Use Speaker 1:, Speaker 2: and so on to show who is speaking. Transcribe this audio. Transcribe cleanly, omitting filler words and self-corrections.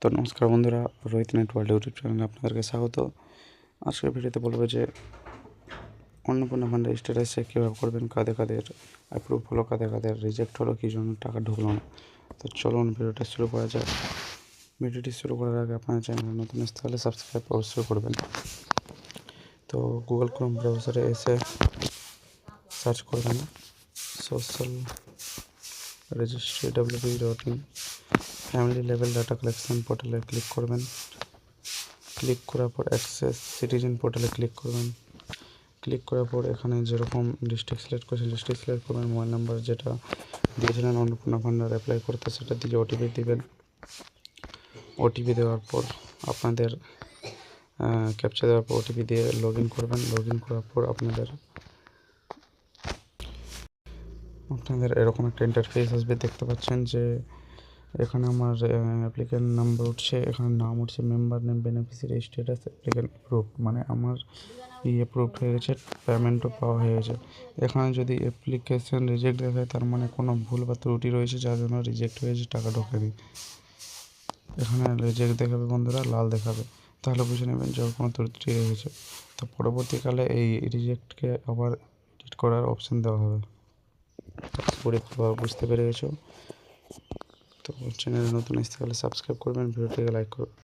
Speaker 1: তো নমস্কার বন্ধুরা, রোহিত নেট ওয়ার্ল্ড ইউটিউব চ্যানেলে আপনাদেরকে স্বাগত। আজকের ভিডিওতে বলবো যে অন্নপূর্ণা ফান্ডের স্ট্যাটাস চেক কীভাবে করবেন, কাদের কাদের অ্যাপ্রুভ হলো, কাদের কাদের রিজেক্ট হলো, কী জন্য টাকা ঢুকলো না। তো চলুন ভিডিওটা শুরু করা যাক। ভিডিওটি শুরু করার আগে আপনার চ্যানেলে নতুন আসতে হলে সাবস্ক্রাইব অবশ্যই করবেন। তো গুগল ক্রোম ব্রাউজারে এসে সার্চ করবেন social registry www.in family level data collection পোর্টালে ক্লিক করবেন। ক্লিক করার পর অ্যাক্সেস সিটিজেন পোর্টালে ক্লিক করবেন। ক্লিক করার পর এখানে যেরকম ডিস্ট্রিক্ট সিলেক্ট করেছেন ডিস্ট্রিক্ট সিলেক্ট করবেন। মোবাইল নাম্বার যেটা দিয়েছিলেন অন্নপূর্ণা ফান্ডার অ্যাপ্লাই করতে সেটা দিয়ে ওটিপি দিবেন। ওটিপি দেওয়ার পর আপনাদের ক্যাপচা দেওয়ার পর ওটিপি দিয়ে লগ ইন করবেন। লগ ইন করার পর আপনাদের এরকম একটা ইন্টারফেস আসবে। দেখতে পাচ্ছেন যে এখানে আমার অ্যাপ্লিক্যান্ট নাম্বার উঠছে, এখানে নাম উঠছে, member name, beneficiary status, applicant approve, মানে আমার অ্যাপ্রুভড হয়ে গেছে, পেমেন্টও পাওয়া হয়ে গেছে। এখানে যদি অ্যাপ্লিকেশন রিজেক্ট দেখায় তার মানে কোনো ভুল বা ত্রুটি রয়েছে যার জন্য রিজেক্ট হয়েছে, টাকা ঢোকেনি। এখানে রিজেক্ট দেখাবে বন্ধুরা, লাল দেখাবে, তাহলে বুঝে নেবেন যে কোনো ত্রুটি রয়েছে। তো পরবর্তীকালে এই রিজেক্টকে আবার এডিট করার অপশান দেওয়া হবে। বুঝতে পেরে গেছো? তো চ্যানেলে নতুন আসতে হলে সাবস্ক্রাইব করবেন, ভিডিওটিকে লাইক করবেন।